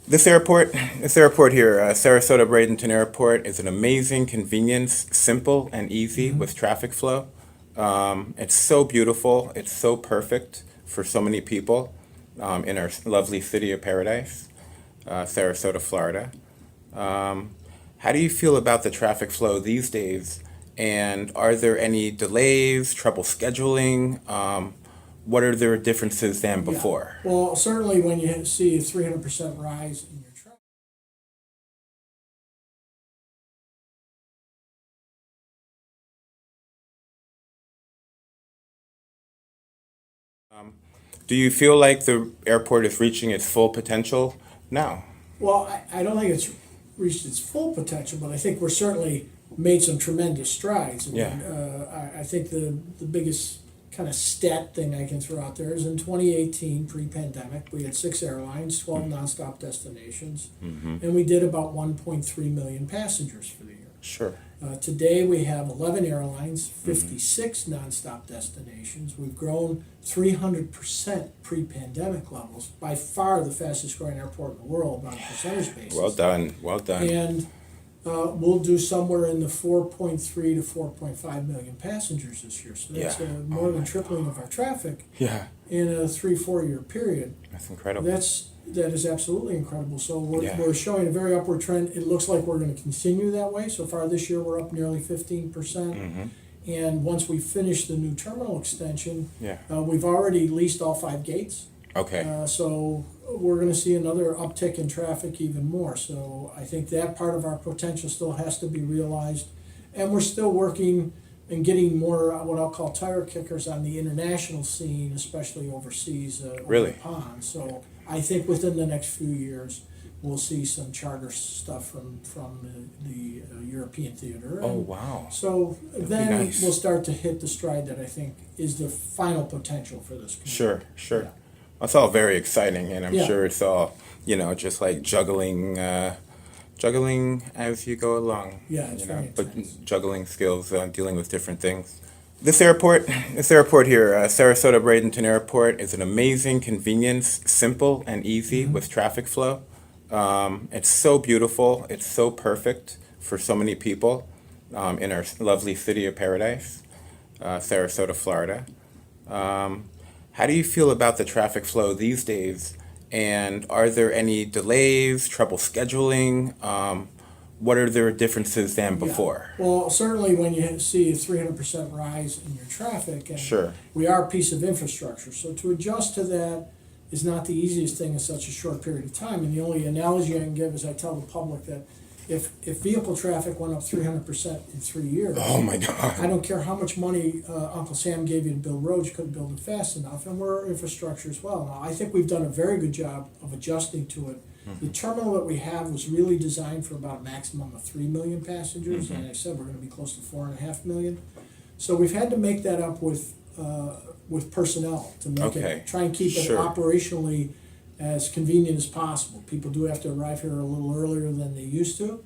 This airport here, Sarasota Bradenton Airport, is an amazing convenience, simple and easy with traffic flow. It's so beautiful. It's so perfect for so many people in our lovely city of paradise, Sarasota, Florida. How do you feel about the traffic flow these days? And are there any delays, trouble scheduling? What are their differences than before? Well, certainly when you see a 300% rise in your traffic. Do you feel like the airport is reaching its full potential now? Well, I don't think it's reached its full potential, but I think we're certainly made some tremendous strides. I think the biggest kind of stat thing I can throw out there is in 2018, pre-pandemic, we had 6 airlines, 12 nonstop destinations, and we did about 1.3 million passengers for the year. Sure. Today we have 11 airlines, 56 nonstop destinations. We've grown 300% pre-pandemic levels, by far the fastest growing airport in the world on a percentage basis. Well done. Well done. And we'll do somewhere in the 4.3 to 4.5 million passengers this year. So that's more than tripling of our traffic Yeah, in a 3-4 year period. that's incredible. That is absolutely incredible. So we're showing a very upward trend. It looks like we're going to continue that way. So far this year we're up nearly 15%. And once we finish the new terminal extension, we've already leased all 5 gates. Okay. So we're going to see another uptick in traffic even more. So I think that part of our potential still has to be realized. And we're still working and getting more what I'll call tire kickers on the international scene, especially overseas over Really? the pond. So I think within the next few years, we'll see some charter stuff from the European theater. Oh, And wow. so That'd then be nice. we'll start to hit the stride that I think is the final potential for this community. Sure, sure. Yeah. It's all very exciting, and I'm Yeah. sure it's all, just like juggling as you go along. Yeah, it's very but intense. juggling skills, dealing with different things. This airport here, Sarasota Bradenton Airport, is an amazing convenience, simple and easy with traffic flow. It's so beautiful. It's so perfect for so many people in our lovely city of paradise, Sarasota, Florida. How do you feel about the traffic flow these days? And are there any delays, trouble scheduling? What are their differences than before? Well, certainly when you see a 300% rise in your traffic, and Sure. we are a piece of infrastructure, so to adjust to that is not the easiest thing in such a short period of time. And the only analogy I can give is I tell the public that if vehicle traffic went up 300% in 3 years, Oh my I God. don't care how much money Uncle Sam gave you to build roads, you couldn't build them fast enough, and we're infrastructure as well. Now, I think we've done a very good job of adjusting to it. The terminal that we have was really designed for about a maximum of 3 million passengers, and I said we're going to be close to 4.5 million. So we've had to make that up with personnel to make it, try and keep it Sure. operationally as convenient as possible. People do have to arrive here a little earlier than they used to,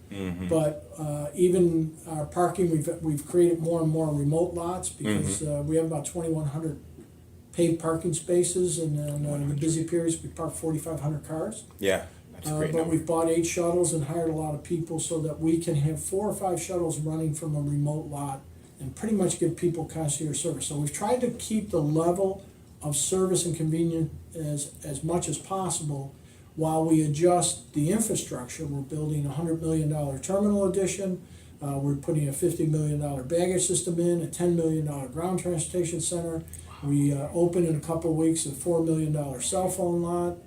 but even our parking, we've created more and more remote lots because we have about 2,100 paid parking spaces, and then in the busy periods we park 4,500 cars. Yeah, that's a great But number. we've bought 8 shuttles and hired a lot of people so that we can have 4 or 5 shuttles running from a remote lot and pretty much give people concierge service. So we've tried to keep the level of service and convenience as much as possible while we adjust the infrastructure. We're building a $100 million terminal addition. We're putting a $50 million baggage system in, a $10 million ground transportation center. We open in a couple of weeks a $4 million cell phone lot.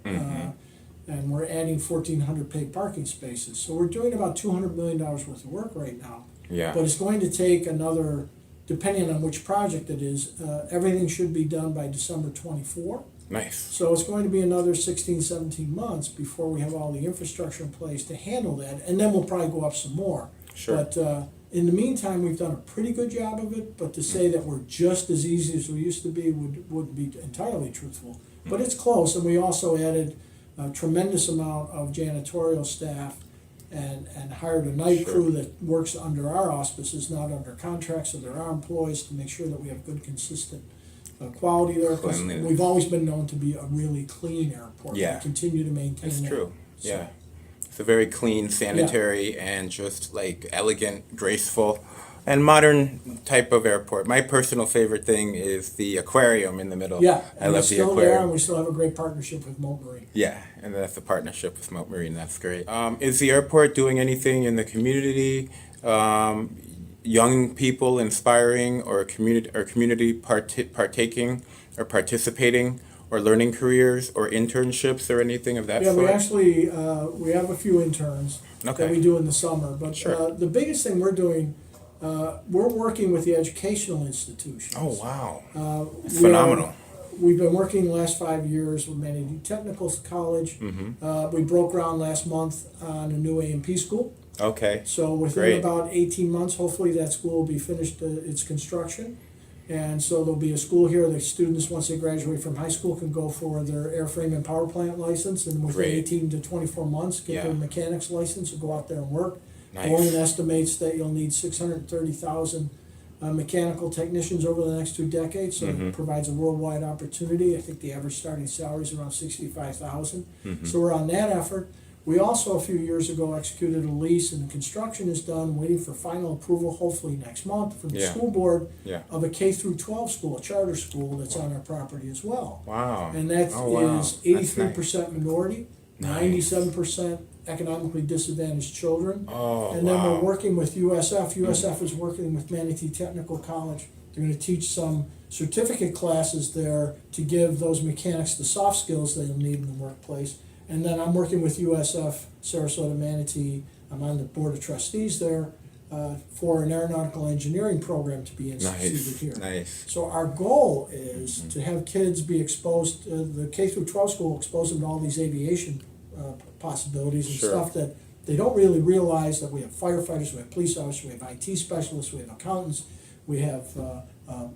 And we're adding 1,400 paid parking spaces. So we're doing about $200 million worth of work right now. Yeah. But it's going to take another, depending on which project it is, everything should be done by December 24. Nice. So it's going to be another 16, 17 months before we have all the infrastructure in place to handle that. And then we'll probably go up some more. Sure. But in the meantime, we've done a pretty good job of it. But to say that we're just as easy as we used to be wouldn't be entirely truthful. But it's close. And we also added a tremendous amount of janitorial staff and hired a night crew that works under our auspices, not under contracts, so they're our employees, to make sure that we have good, consistent quality there. 'Cause Cleanliness. we've always been known to be a really clean airport. Yeah. We continue to maintain It's that. true. So, Yeah. It's a very clean, sanitary, and just like elegant, graceful, and modern type of airport. My personal favorite thing is the aquarium in the middle. Yeah, I and love it's the still there, and aquarium. we still have a great partnership with Mote Marine. Yeah, and that's the partnership with Mote Marine. That's great. Is the airport doing anything in the community? Young people inspiring or community partaking or participating or learning careers or internships or anything of that Yeah, sort? we actually, we have a few interns that Okay. we do in the summer, but Sure. the biggest thing we're doing, we're working with the educational institutions. Oh, wow. We Phenomenal. We've been working the last 5 years with Manatee Technical College. Mm-hmm. We broke ground last month on a new A&P school. Okay. So within Great. about 18 months, hopefully that school will be finished its construction. And so there'll be a school here that students, once they graduate from high school, can go for their airframe and power plant license, and within Great. 18 to 24 months, get Yeah. their mechanics license and go out there and work. Nice. Boeing estimates that you'll need 630,000 mechanical technicians over the next 2 decades, so Mm-hmm. it provides a worldwide opportunity. I think the average starting salary is around 65,000. Mm-hmm. So we're on that effort. We also, a few years ago, executed a lease, and the construction is done, waiting for final approval, hopefully next month, from the Yeah. school board Yeah. of a K through 12 school, a charter school that's on our property as well. Wow. And that Oh, wow. is That's 83% minority, Nice. 97% economically disadvantaged children. Oh, And then we're wow. working with USF. USF is working with Manatee Technical College. They're going to teach some certificate classes there to give those mechanics the soft skills they'll need in the workplace. And then I'm working with USF, Sarasota Manatee. I'm on the board of trustees there for an aeronautical engineering program to be instituted Nice. here. Nice. So our goal is to have kids be exposed, the K through 12 school, expose them to all these aviation possibilities and Sure. stuff that they don't really realize, that we have firefighters, we have police officers, we have IT specialists, we have accountants, we have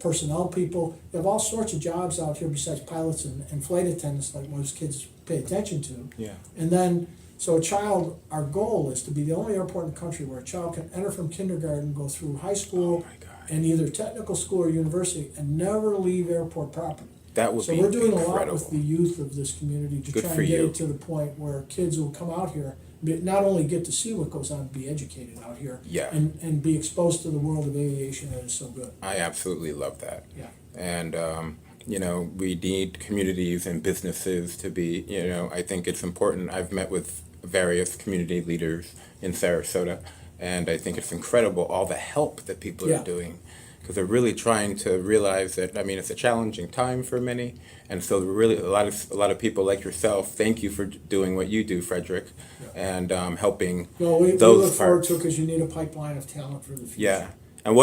personnel people. We have all sorts of jobs out here besides pilots and flight attendants, like most kids pay attention to. Yeah. And then, so a child, our goal is to be the only airport in the country where a child can enter from kindergarten, go through high school, Oh, my God. and either technical school or university, and never leave airport property. That would So be we're doing incredible. a lot with the youth of this community to Good try for and get you. it to the point where kids will come out here, not only get to see what goes on, be educated out here, Yeah. and be exposed to the world of aviation that is so good. I absolutely love that. Yeah. And, we need communities and businesses to be, I think it's important. I've met with various community leaders in Sarasota, and I think it's incredible all the help that people Yeah. are doing. Because they're really trying to realize that, it's a challenging time for many. And so really a lot of people like yourself, thank you for doing what you do, Frederick, and helping No, we those look forward parts. to it because you need a pipeline of talent for the future. Yeah, and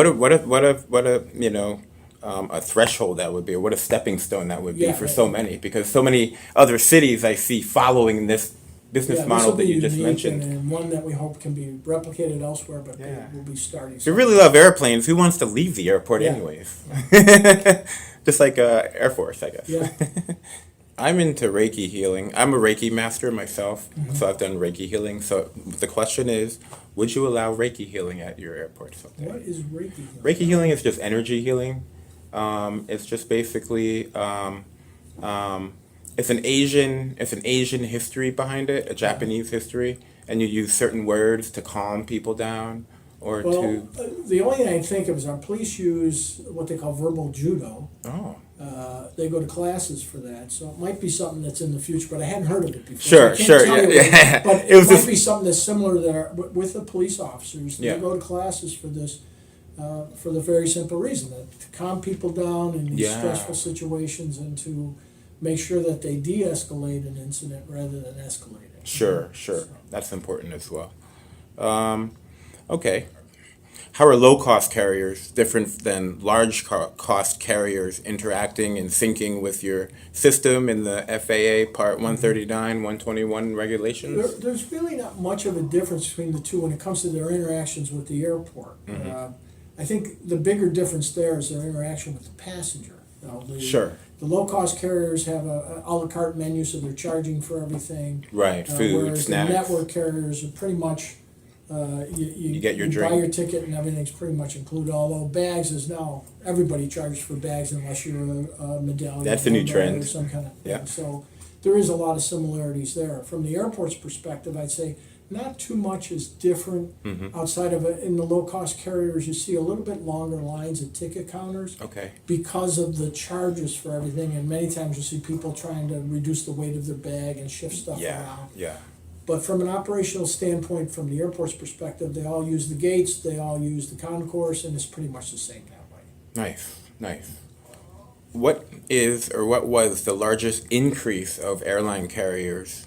a threshold that would be, or what a stepping stone that would be Yeah. for so many, because so many other cities I see following this business Yeah, model this'll that be you just unique mentioned. and one that we hope can be replicated elsewhere, but Yeah. we'll be starting. If you really love airplanes, who wants to leave the airport Yeah. anyways? Just like Air Force, I guess. Yeah. I'm into Reiki healing. I'm a Reiki master myself, Mm-hmm. so I've done Reiki healing. So the question is, would you allow Reiki healing at your airport someday? What is Reiki? Reiki healing is just energy healing. It's just basically it's an Asian history behind it, a Japanese history, and you use certain words to calm people down or Well, to. the only thing I think of is our police use what they call verbal judo. Oh, They go to classes for that, so it might be something that's in the future, but I hadn't heard of it before. Sure, so I can't sure, tell you yeah, what yeah. But It it, was might just- be something that's similar there with the police officers. They Yeah. go to classes for this, for the very simple reason that to calm people down in these Yeah. stressful situations and to make sure that they de-escalate an incident rather than escalate it. sure. That's important as well. Okay. How are low-cost carriers different than large-cost carriers interacting and syncing with your system in the FAA Part 139, 121 regulations? There's really not much of a difference between the two when it comes to their interactions with the airport. I think the bigger difference there is their interaction with the passenger. You know, Sure. The low-cost carriers have a la carte menu, so they're charging for everything. Right, food, Whereas snacks. the network carriers are pretty much, you get your buy drink. your ticket and everything's pretty much included, although bags is now, everybody charges for bags unless you're a medallion. That's the new holder trend. Or some kind of thing. Yeah. So there is a lot of similarities there. From the airport's perspective, I'd say not too much is different outside of it. In the low-cost carriers, you see a little bit longer lines at ticket counters Okay. because of the charges for everything, and many times you see people trying to reduce the weight of their bag and shift stuff Yeah. around. Yeah. But from an operational standpoint, from the airport's perspective, they all use the gates, they all use the concourse, and it's pretty much the same that way. Nice. Nice. What is or what was the largest increase of airline carriers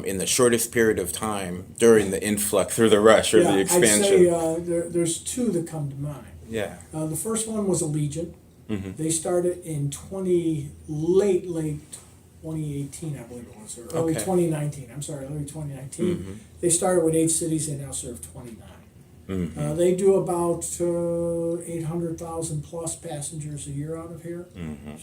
in the shortest period of time during the influx or the rush or the expansion? I'd say there's two that come to mind. Yeah. The first one was Allegiant. They started in late 2018, I believe it was, or early Okay. 2019. I'm sorry, early 2019. They started with 8 cities. They now serve 29. They do about 800,000 plus passengers a year out of here.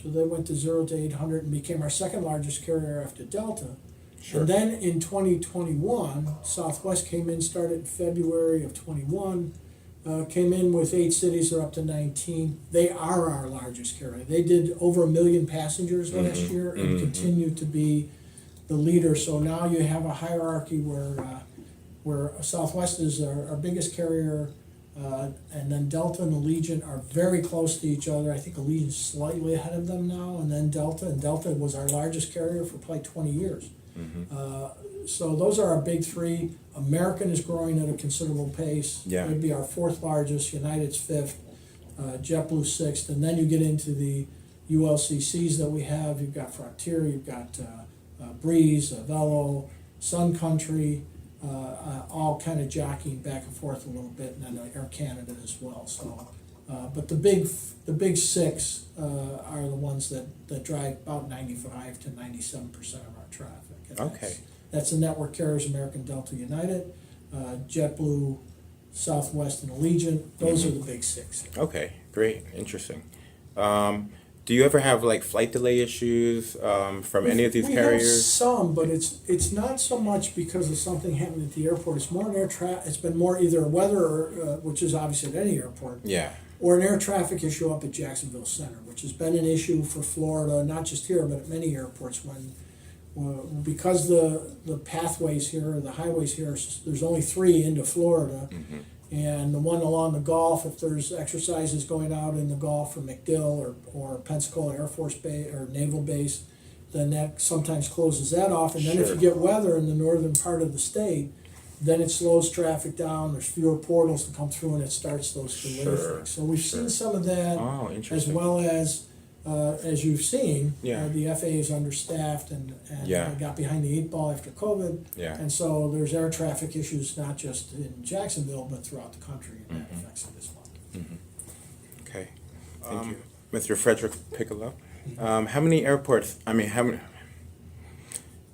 So they went to 0 to 800 and became our second largest carrier after Delta. Sure. And then in 2021, Southwest came in, started in February of 21, came in with 8 cities, they're up to 19. They are our largest carrier. They did over 1 million passengers last year and continue to be the leader. So now you have a hierarchy where Southwest is our biggest carrier, and then Delta and Allegiant are very close to each other. I think Allegiant's slightly ahead of them now, and then Delta. And Delta was our largest carrier for probably 20 years. So those are our big three. American is growing at a considerable pace. Yeah. It'd be our fourth largest. United's fifth. JetBlue sixth. And then you get into the ULCCs that we have. You've got Frontier. You've got Breeze, Velo, Sun Country, all kind of jockeying back and forth a little bit, and then Air Canada as well. So, but the big six are the ones that drive about 95 to 97% of our traffic. And Okay. That's the network carriers: American, Delta, United, JetBlue, Southwest, and Allegiant. Those are the big six. Okay. Great. Interesting. Do you ever have like flight delay issues from any of these We have carriers? some, but it's not so much because of something happening at the airport. It's more an it's been more either weather, or, which is obviously at any airport, Yeah. or an air traffic issue up at Jacksonville Center, which has been an issue for Florida, not just here, but at many airports. Because the pathways here, the highways here, there's only 3 into Florida. And the one along the Gulf, if there's exercises going out in the Gulf from MacDill or Pensacola Air Force Base or Naval Base, then that sometimes closes that off. And then if you get weather in the northern part of the state, then it slows traffic down. There's fewer portals to come through, and it starts those delay things. So we've seen some of that, Oh, as interesting. well as you've seen, Yeah. the FAA is understaffed and Yeah. got behind the 8 ball after COVID. Yeah. And so there's air traffic issues not just in Jacksonville, but throughout the country, and that affects it as well. Okay. Thank you. Mr. Fredrick Piccolo. How many airports, Mr.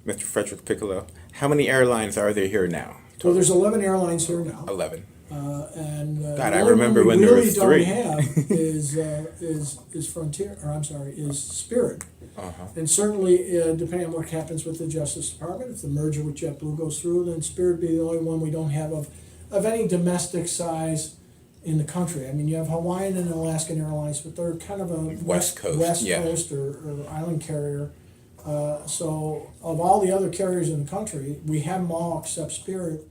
Fredrick Piccolo, how many airlines are there here now? So there's 11 airlines here now. 11. God, God, I remember when there was 3. Really don't have is Frontier, or I'm sorry, is Spirit. And certainly, depending on what happens with the Justice Department, if the merger with JetBlue goes through, then Spirit would be the only one we don't have of any domestic size in the country. I mean, you have Hawaiian and Alaskan Airlines, but they're kind of a West Coast, yeah. Coast or island carrier. So of all the other carriers in the country, we have them all except Spirit.